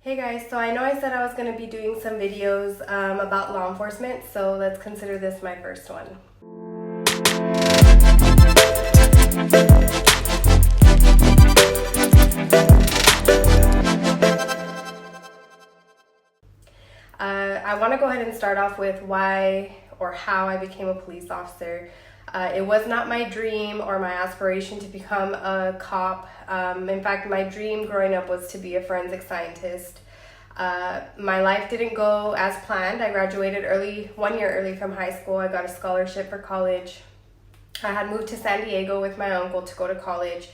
Hey guys, so I know I said I was going to be doing some videos about law enforcement, so let's consider this my first one. I want to go ahead and start off with why or how I became a police officer. It was not my dream or my aspiration to become a cop. In fact, my dream growing up was to be a forensic scientist. My life didn't go as planned. I graduated 1 year early from high school. I got a scholarship for college. I had moved to San Diego with my uncle to go to college,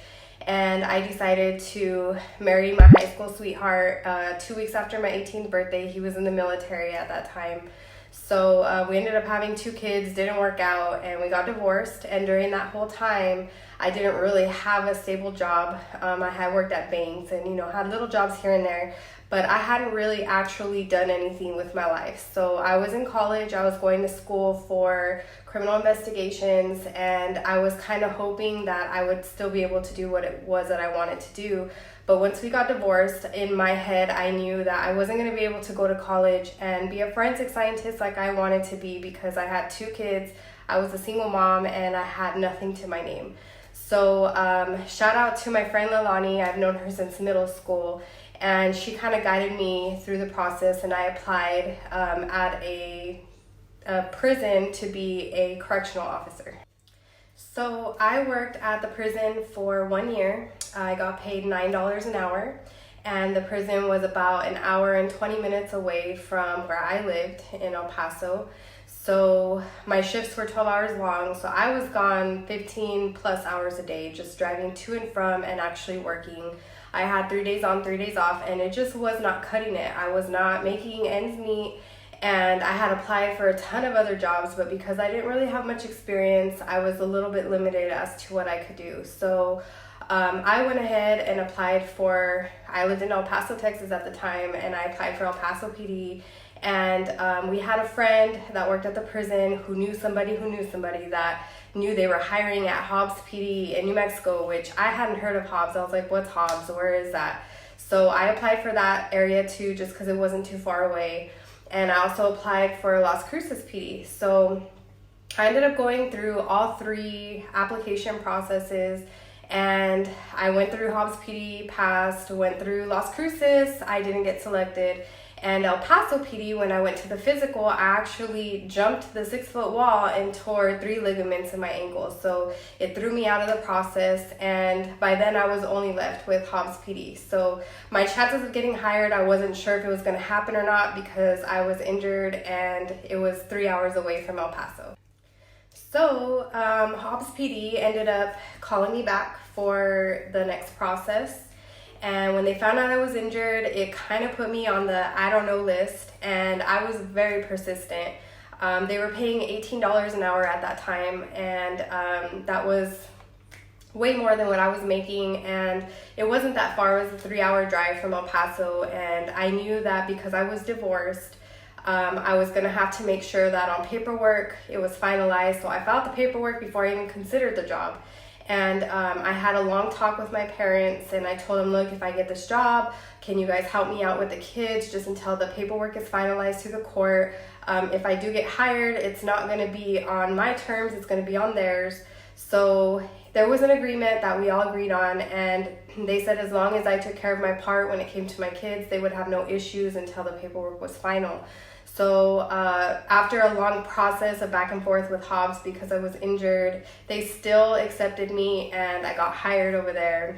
and I decided to marry my high school sweetheart 2 weeks after my 18th birthday. He was in the military at that time. So we ended up having 2 kids, didn't work out, and we got divorced. And during that whole time, I didn't really have a stable job. I had worked at banks and, had little jobs here and there, but I hadn't really actually done anything with my life. So I was in college, I was going to school for criminal investigations, and I was kind of hoping that I would still be able to do what it was that I wanted to do. But once we got divorced, in my head, I knew that I wasn't going to be able to go to college and be a forensic scientist like I wanted to be, because I had 2 kids, I was a single mom, and I had nothing to my name. So shout out to my friend Lalani. I've known her since middle school, and she kind of guided me through the process, and I applied at a prison to be a correctional officer. So I worked at the prison for 1 year. I got paid $9 an hour, and the prison was about an hour and 20 minutes away from where I lived in El Paso. So my shifts were 12 hours long, so I was gone 15 plus hours a day, just driving to and from and actually working. I had 3 days on, 3 days off, and it just was not cutting it. I was not making ends meet. And I had applied for a ton of other jobs, but because I didn't really have much experience, I was a little bit limited as to what I could do. So I went ahead and applied for, I lived in El Paso, Texas at the time, and I applied for El Paso PD. And we had a friend that worked at the prison who knew somebody that knew they were hiring at Hobbs PD in New Mexico, which I hadn't heard of Hobbs. I was like, what's Hobbs? Where is that? So I applied for that area too, just because it wasn't too far away. And I also applied for Las Cruces PD. So I ended up going through all 3 application processes, and I went through Hobbs PD, passed, went through Las Cruces, I didn't get selected. And El Paso PD, when I went to the physical, I actually jumped the 6-foot wall and tore 3 ligaments in my ankle. So it threw me out of the process, and by then I was only left with Hobbs PD. So my chances of getting hired, I wasn't sure if it was going to happen or not, because I was injured and it was 3 hours away from El Paso. So Hobbs PD ended up calling me back for the next process. And when they found out I was injured, it kind of put me on the I don't know list, and I was very persistent. They were paying $18 an hour at that time, and that was way more than what I was making, and it wasn't that far. It was a 3-hour drive from El Paso, and I knew that because I was divorced, I was going to have to make sure that on paperwork it was finalized. So I filed the paperwork before I even considered the job. And I had a long talk with my parents, and I told them, look, if I get this job, can you guys help me out with the kids just until the paperwork is finalized to the court? If I do get hired, it's not going to be on my terms, it's going to be on theirs. So there was an agreement that we all agreed on, and they said as long as I took care of my part when it came to my kids, they would have no issues until the paperwork was final. So after a long process of back and forth with Hobbs because I was injured, they still accepted me, and I got hired over there.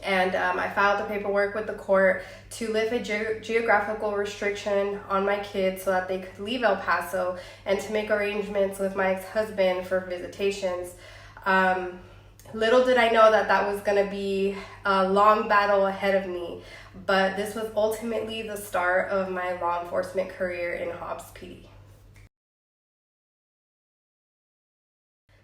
And I filed the paperwork with the court to lift a geographical restriction on my kids so that they could leave El Paso, and to make arrangements with my ex-husband for visitations. Little did I know that that was going to be a long battle ahead of me, but this was ultimately the start of my law enforcement career in Hobbs PD.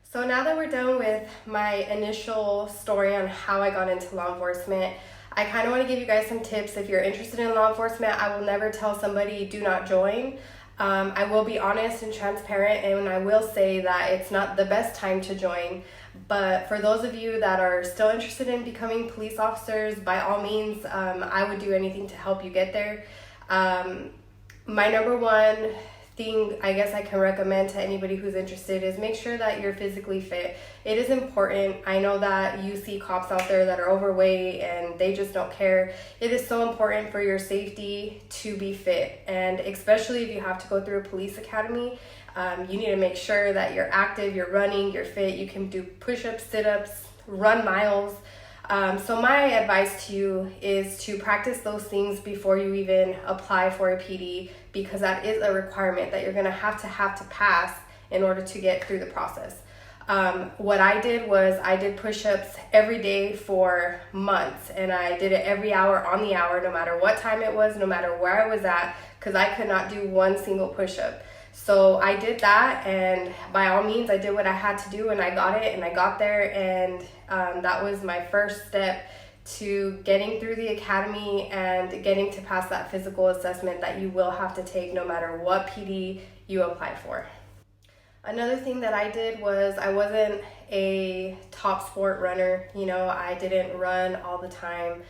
So now that we're done with my initial story on how I got into law enforcement, I kind of want to give you guys some tips. If you're interested in law enforcement, I will never tell somebody do not join. I will be honest and transparent, and I will say that it's not the best time to join, But for those of you that are still interested in becoming police officers, by all means, I would do anything to help you get there. My number one thing I guess I can recommend to anybody who's interested is make sure that you're physically fit. It is important. I know that you see cops out there that are overweight and they just don't care. It is so important for your safety to be fit, and especially if you have to go through a police academy, you need to make sure that you're active, you're running, you're fit, you can do push-ups, sit-ups, run miles. So my advice to you is to practice those things before you even apply for a PD, because that is a requirement that you're going to have to pass in order to get through the process. What I did was I did push-ups every day for months, and I did it every hour on the hour, no matter what time it was, no matter where I was at, because I could not do one single push-up. So I did that, and by all means I did what I had to do, and I got it, and I got there, and that was my first step to getting through the academy and getting to pass that physical assessment that you will have to take no matter what PD you apply for. Another thing that I did was I wasn't a top sport runner. I didn't run all the time.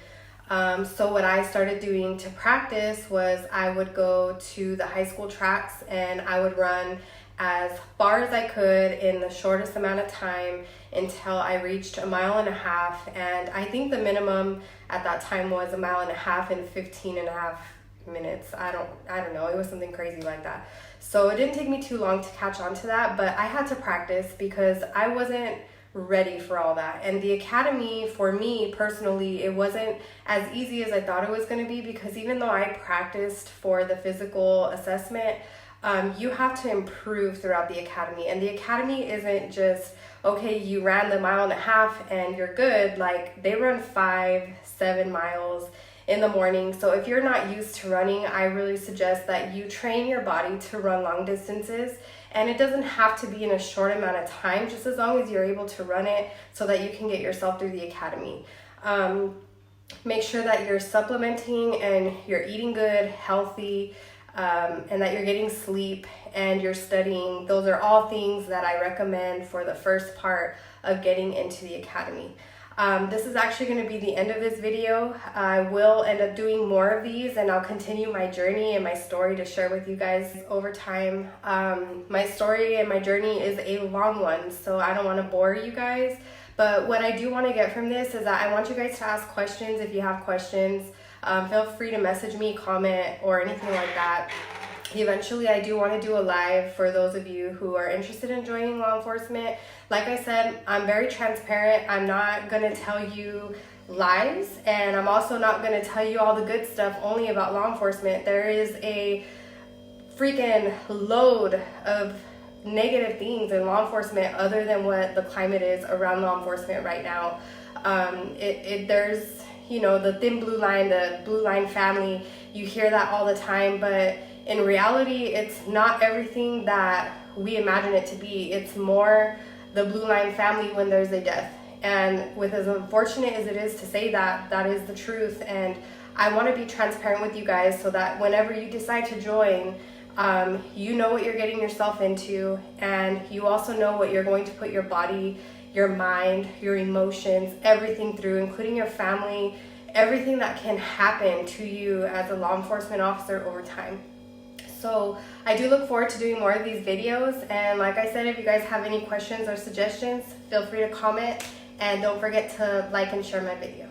So what I started doing to practice was I would go to the high school tracks and I would run as far as I could in the shortest amount of time until I reached 1.5 miles. And I think the minimum at that time was 1.5 miles in 15.5 minutes. I don't know. It was something crazy like that. So it didn't take me too long to catch on to that, but I had to practice because I wasn't ready for all that. And the academy, for me personally, it wasn't as easy as I thought it was going to be, because even though I practiced for the physical assessment, you have to improve throughout the academy. And the academy isn't just, okay, you ran the 1.5 miles and you're good. Like, they run 5-7 miles in the morning. So if you're not used to running, I really suggest that you train your body to run long distances. And it doesn't have to be in a short amount of time, just as long as you're able to run it so that you can get yourself through the academy. Make sure that you're supplementing and you're eating good, healthy, and that you're getting sleep and you're studying. Those are all things that I recommend for the first part of getting into the academy. This is actually going to be the end of this video. I will end up doing more of these, and I'll continue my journey and my story to share with you guys over time. My story and my journey is a long one, so I don't want to bore you guys. But what I do want to get from this is that I want you guys to ask questions if you have questions. Feel free to message me, comment, or anything like that. Eventually, I do want to do a live for those of you who are interested in joining law enforcement. Like I said, I'm very transparent. I'm not going to tell you lies, and I'm also not going to tell you all the good stuff only about law enforcement. There is a freaking load of negative things in law enforcement other than what the climate is around law enforcement right now. There's, the thin blue line, the blue line family. You hear that all the time, but in reality, it's not everything that we imagine it to be. It's more the blue line family when there's a death. And with as unfortunate as it is to say that, that is the truth. And I want to be transparent with you guys so that whenever you decide to join, you know what you're getting yourself into, and you also know what you're going to put your body, your mind, your emotions, everything through, including your family, everything that can happen to you as a law enforcement officer over time. So I do look forward to doing more of these videos, and like I said, if you guys have any questions or suggestions, feel free to comment, and don't forget to like and share my video.